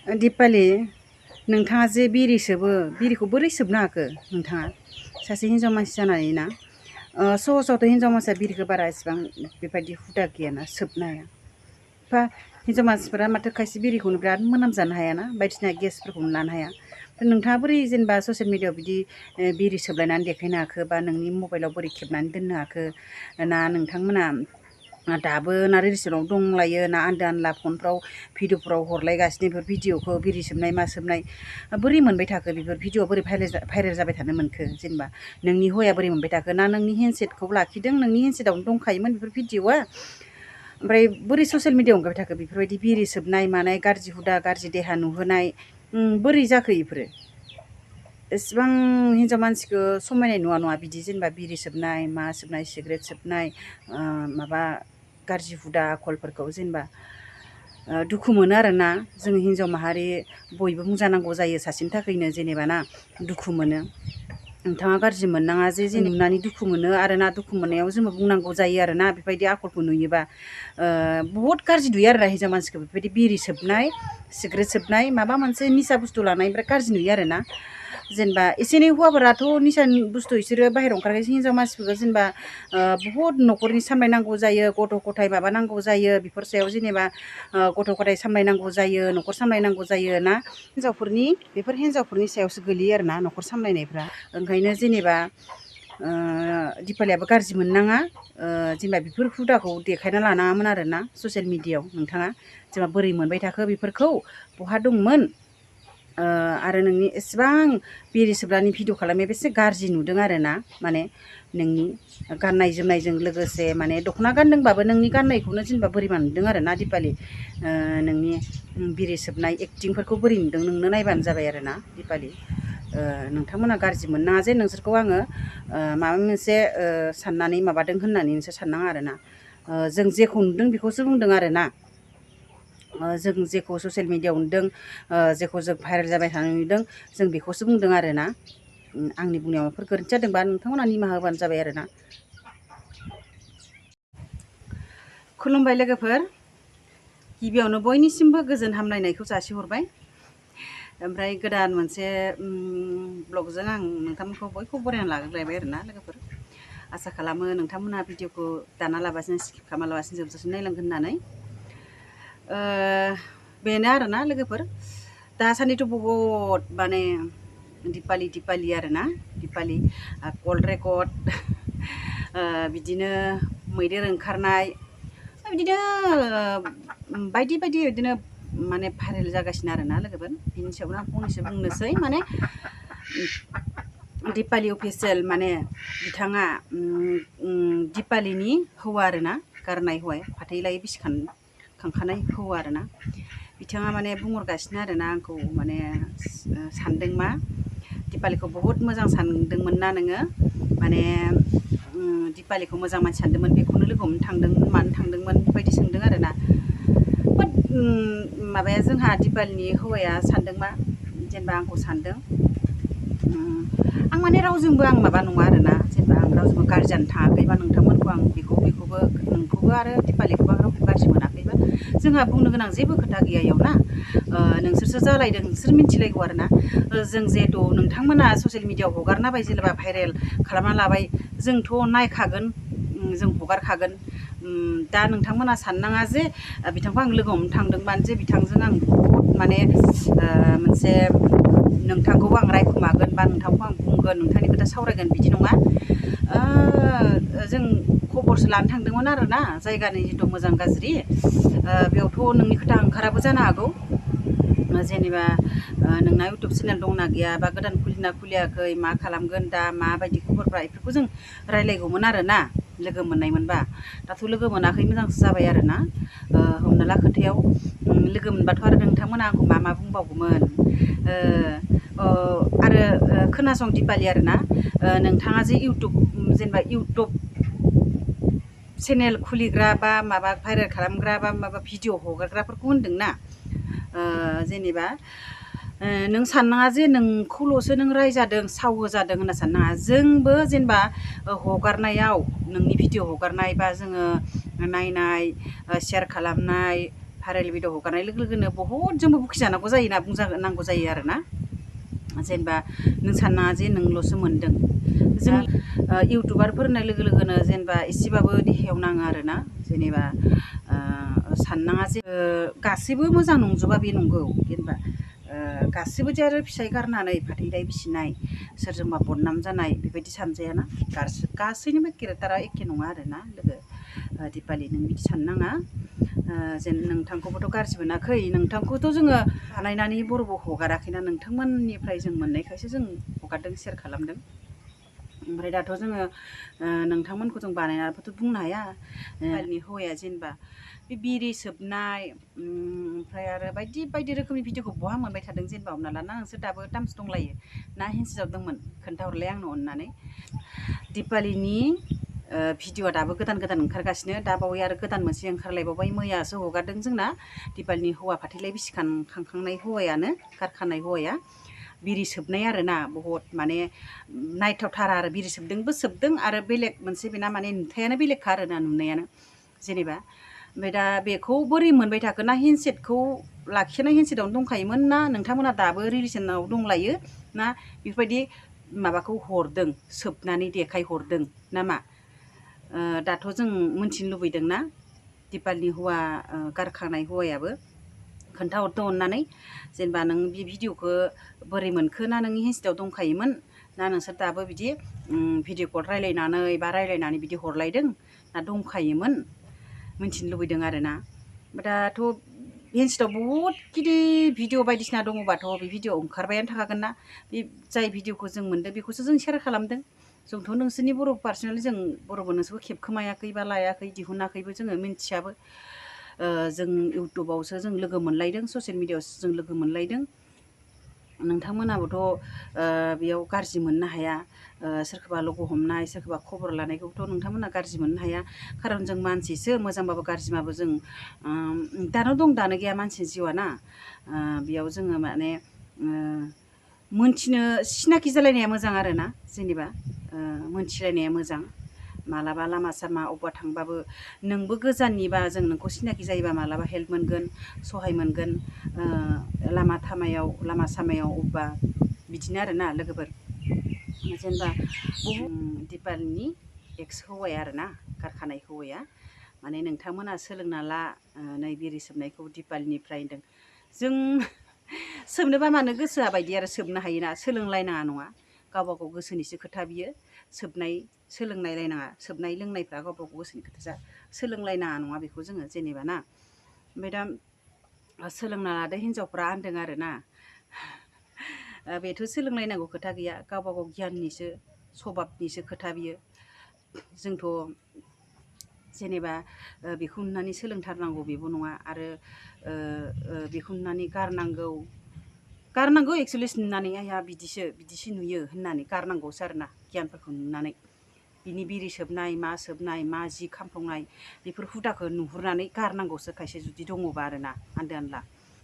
दिपालि नोंथाङा जे बिरि सोबो बिरिखौ बोरै सोबनो हाखो नोंथाङा सासे हिनजाव मानसि जानानै ना सहसावथ' हिनजाव मानसिया बिरिखौ बारा इसेबां बेबायदि हुदा गैयाना सोबनो हाया एफा हिनजाव मानसिफोरा माथो खायसे बिरिखौनो बिराद मोनामजानो हायाना बायदिसिना गेसफोरखौनो लानो हाया नोंथाङा बोरै जेनेबा ससियेल मिडियाआव बिदि बिरि सोबलायनानै देखायनो हाखो बा नोंनि मबाइलाव बोरै खेबनानै दोननो हाखो ना नोंथांमोना दाबो ना रिलेसनाव दंलायो ना आन्दो आनला फनफ्राव भिडिअफ्राव हरलायगासिनो बेफोर भिडिअखौ बिरि सोबनाय मा सोबनाय बोरै मोनबाय थाखो बेफोर भिडिअ बोरै भाइरेल जाबाय थानो मोनखो जेनेबा नोंनि हौवाया बोरै मोनबाय थाखो ना नोंनि हेन्डसेटखौ लाखिदों नोंनि हेन्डसेटआवनो दंखायोमोन बेफोर भिडिअआ ओमफ्राय बोरै ससियेल मिडियाआव ओंखारबाय थाखो बेफोरबायदि बिरि सोबनाय मानाय गाज्रि हुदा गाज्रि देहा नुहोनाय बोरै जाखो बेफोरो एसेबां हिनजाव मानसिखौ समायनाय नङा बिदि जेनेबा बिरि सोबनाय मा सोबनाय सिगारेट सोबनाय माबा गाज्रि हुदा आखलफोरखौ जेनेबा दुखु मोनो आरोना जों हिनजाव माहारि बयबो बुंजानांगौ जायो सासेनि थाखायनो जेनेबा ना दुखु मोनो नोंथाङा गाज्रि मोननाङा जे नुनानै दुखु मोनो आरो ना दुखु मोननायाव जोङो बुंनांगौ जायो आरोना बेबायदि आखलखौ नुयोबा बहुद गाज्रि नुयो आरो हिनजाव मानसिखौ बेबायदि बिरि सोबनाय सिगारेट सोबनाय माबा मोनसे निसा बुस्थु लानाय बिराद गाज्रि नुयो आरोना जेनेबा एसे एनै हौवाफोराथ' निसानि बुस्थु बिसोरो बाहेरायाव ओंखारगासिनो हिनजाव मानसिफोरखौ जेनेबा बहुद न'खरनि सामलायनांगौ जायो गथ' गथाय माबानांगौ जायो बेफोर सायाव जेनेबा गथ' गथाय सामलायनांगौ जायो न'खर सामलायनांगौ जायो ना बेफोर हिनजावफोरनि सायावसो गोलैयो आरोना न'खर सामलायनायफ्रा ओंखायनो जेनेबा दिपालियाबो गाज्रि मोननाङा जेनेबा बेफोर हुदाखौ देखायना लानाङामोन आरोना ससियेल मिडियाआव नोंथाङा जेनेबा बोरै मोनबाय थाखो बेफोरखौ बहा दंमोन आरो नोंनि एसेबां बिरि सोबनानै भिडिअ खालामनाया बेसे गाज्रि नुदों आरोना माने नोंनि गाननाय जोमनायजों लोगोसे माने दख'ना गानदोंबाबो नोंनि गाननायखौनो जेनेबा बोरैबा नुदों आरोना दिपालि नोंनि बिरि सोबनाय एक्टिंफोरखौ बोरै नुदों नोंनो नायबानो जाबाय आरोना दिपालि नोंथांमोना गाज्रि मोननाङा जे नोंसोरखौ आङो माबा मोनसे साननानै माबादों होननानै नोंसोर साननाङा आरोना जों जेखौ नुदों बेखौसो बुंदों आरोना जों जेखौ ससियेल मिडियाआव नुदों जेखौ जों भाइरेल जाबाय थानाय नुदों जों बेखौसो बुंदों आरोना आंनि बुंनायाव माबाफोर गोरोन्थि जादोंबा नोंथांमोना निमाहा होबानो जाबाय आरोना खुलुमबाय लोगोफोर गिबियावनो बयनिसिमबो गोजोन हामलायनायखौ जासिहरबाय ओमफ्राय गोदान मोनसे ब्लगजों आं नोंथांमोनखौ बयखौबो बरायना लाग्रोलायबाय आरोना लोगोफोर आसा खालामो नोंथांमोनहा भिडिअखौ दाना लाबासिनो स्किप खालामा लाबासिनो जोबजासिम नायलांगोन होननानै बेनो आरोना लोगोफोर दासान्दिथ' बहुद माने दिपालि आरोना दिपालि कल रेकर्ड बिदिनो मैदेर ओंखारनाय बिदिनो बायदि बिदिनो माने भाइरेल जागासिनो आरोना लोगोफोर बिनि सायावनो आं फंनैसो बुंनोसै माने दिपालि अफिसियेल माने बिथाङा दिपालिनि हौवा आरोना गारनाय हौवाया फाथै लायै बिसिखांखानाय हौवा आरोना बिथाङा माने बुंहरगासिनो आरोना आंखौ माने सानदों मा दिपालिखौ बहुद मोजां सानदोंमोन ना नोङो माने दिपालिखौ मोजां मानसि सानदोंमोन बेखौनो लोगो हमनो थांदोंमोन मानो थांदोंमोन बेबायदि सोंदों आरोना बाट माबाया जोंहा दिपालिनि हौवाया सानदों मा जेनेबा आंखौ सानदों आं माने रावजोंबो आं माबा नङा आरोना जेनेबा आं रावजोंबो गाज्रि जानो थाङाखैबा नोंथांमोनखौ आं बेखौबो नोंखौबो आरो दिपालिखौबो आं रावखौबो गाज्रि मोनाखैबा जोंहा बुंनो गोनां जेबो खोथा गैया इयाव ना नोंसोरसो जालायदों नोंसोर मिथिलायगौ आरोना जों जिहेथु नोंथांमोना ससियेल मिडियाआव हगारना होबाय जेनेबा भाइरेल खालामना लाबाय जोंथ' नायखागोन जों हगारखागोन दा नोंथांमोना साननाङा जे बिथांखौ आं लोगो हमनो थांदोंबानो जे बिथांजों आं बहुद माने मोनसे नोंथांखौबो आं रायखुमागोन बा नोंथांखौ आं बुंगोन नोंथांनि खोथा सावरायगोन बिदि नङा जों खबरसो लानो थांदोंमोन आरोना जायगानि जिथु मोजां गाज्रि बेयावथ' नोंनि खोथा ओंखाराबो जानो हागौ जेनेबा नोंना इउटुब चेनेल दंना गैया बा गोदान खुलिना खुलियाखै मा खालामगोन दा माबायदि खबरफ्रा बेफोरखौ जों रायलायगौमोन आरोना लोगो मोननायमोनबा दाथ' लोगो मोनाखै मोजांसो जाबाय आरोना हमना ला खोथायाव लोगो मोनबाथ' आरो नोंथांमोना आंखौ मा बुंबावगौमोन आरो खोनासं दिपालि आरोना नोंथाङा जे जेनेबा इउटुब चेनेल खुलिग्रा बा माबा भाइरेल खालामग्रा बा माबा भिडिअ हगारग्राफोरखौ होनदोंना जेनेबा नों साननाङा जे नोंखौल'सो नों रायजादों साव होजादों होनना साननाङा जोंबो जेनेबा हगारनायाव नोंनि भिडिअ हगारनाय बा जोङो नायनाय शेयार खालामनाय भाइरेल भिडिअ हगारनाय लोगो लोगोनो बहुद जोंबो बुखिजानांगौ जायो ना बुंजानांगौ जायो आरोना जेनेबा नों साननाङा जे नोंल'सो मोनदों जों इउटुबारफोर होननाय लोगो लोगोनो जेनेबा एसेबाबो देहायाव नाङो आरोना जेनेबा साननाङा जे गासैबो मोजां नंजोबा बे नंगौ जेनेबा गासैबो जे आरो फिसाइ गारनानै फाथैलाइ बिसिनाय सोरजोंबा बदनाम जानाय बेबायदि सानजायाना गासैनिबो केरेक्टारा एखे नङा आरोना लोगो दिपालि नों बिदि साननाङा जेन नोंथांखौबोथ' गाज्रि मोनाखै नोंथांखौथ' जोङो बानायनानै बर'बो हगाराखैना नोंथांमोननिफ्राय जों मोननायखायसो जों हगारदों शेयार खालामदों ओमफ्राय दाथ' जोङो नोंथांमोनखौ जों बानायनानैबोथ' बुंनो हाया दिपालिनि हौवाया जेनेबा बे बिरि सोबनाय ओमफ्राय आरो बायदि बायदि रोखोमनि भिडिअखौ बहा मोनबाय थादों जेनेबा हमना ला ना नोंसोर दाबो टार्म्स दंलायो ना हिन्जाव दंमोन खोन्थाहरलाय आंनो अननानै दिपालिनि भिडिअआ दाबो गोदान गोदान ओंखारगासिनो दा बावै आरो गोदान मोनसे ओंखारलायबावबाय मैयासो हगारदों जोंना दिपालिनि हौवा फाथैलाइ बिसिखांखांनाय हौवायानो गारखानाय हौवाया बिरि सोबनाय आरोना बहुद माने नायथावथारा आरो बिरि सोबदों आरो बेलेग मोनसे बेना माने नुथायानो बेलेगखा आरोना नुनायानो जेनेबा ओमफ्राय दा बेखौ बोरै मोनबाय थाखो ना हेन्डसेटखौ लाखिनाय हेन्डसेटआवनो दंखायोमोन ना नोंथांमोना दाबो रिलेसनाव दंलायो ना बेफोरबायदि माबाखौ हरदों सोबनानै देखायहरदों ना मा दाथ' जों मोनथिनो लुबैदों ना दिपालिनि हौवा गारखांनाय हौवायाबो खोन्थाहरदों अननानै जेनेबा नों बे भिडिअखौ बोरै मोनखो ना नोंनि हेन्डसेटआव दंखायोमोन ना नोंसोर दाबो बिदि भिडिअ कल रायलायनानै बिदि हरलायदों ना दंखायोमोन मिन्थिनो लुबैदों आरोना दाथ' हेन्डसेटआव बहुद गिदिर भिडिअ बायदिसिना दङबाथ' बे भिडिअ ओंखारबायानो थाखागोन ना बे जाय भिडिअखौ जों मोन्दों बेखौसो जों शेयार खालामदों जोंथ' नोंसोरनि बर' पार्सनेलि जों बर'बो नोंसोरबो खेबखोमायाखै बा लायाखै दिहुनाखैबो जोङो मिन्थियाबो जों इउटुबावसो जों लोगो मोनलायदों ससियेल मिडियाआवसो जों लोगो मोनलायदों नोंथांमोनाबोथ' बेयाव गाज्रि मोननो हाया सोरखौबा लोगो हमनाय सोरखौबा खबर लानायखौथ' नोंथांमोना गाज्रि मोननो हाया खारन जों मानसिसो मोजांबाबो गाज्रिबाबो जों दानो दं दानो गैया मानसिनि जिउआ ना बेयाव जोङो माने मोनथिनो सिनाखि जालायनाया मोजां आरोना जेनेबा मोनथिलायनाया मोजां मालाबा लामा सामा अबेबा थांबाबो नोंबो गोजाननिबा जों नोंखौ सिनाखि जायोबा मालाबा हेल्प मोनगोन सहाय मोनगोन लामा सामायाव अबेबा बिदिनो आरोना लोगोफोर जेनेबा दिपालिनि एक्स हौवाया आरोना गारखानाय हौवाया माने नोंथांमोना सोलोंना ला नै बिरि सोबनायखौ दिपालिनिफ्राय होनदों जों सोबनोबा मानो गोसोआ बायदि आरो सोबनो हायोना सोलोंलायनाङा नङा गावबा गाव गोसोनिसो खोथा बियो सोलोंनायलायनाङा सोबनाय लोंनायफ्रा गावबा गाव गोसोनि खोथा सोलोंलायनाङा नङा बेखौ जोङो जेनेबा ना ओमफ्राय दा सोलोंना लादो हिनजावफ्रा होनदों आरोना बेथ' सोलोंलायनांगौ खोथा गैया गावबा गाव गियाननिसो सभाबनिसो खोथा बियो जोंथ' जेनेबा बेखौ नुनानै सोलोंथारनांगौ बेबो नङा आरो बेखौ नुनानै गारनांगौ एक्सुवेलि नुनानै आया बिदिसो नुयो होननानै गारनांगौसो आरोना गियानफोरखौ नुनानै बिनि बिरि सोबनाय मा जि खामफ्लंनाय बेफोर हुदाखौ नुहुरनानै गारनांगौसो खायसे जुदि दङबा आरोना आन्दो आनला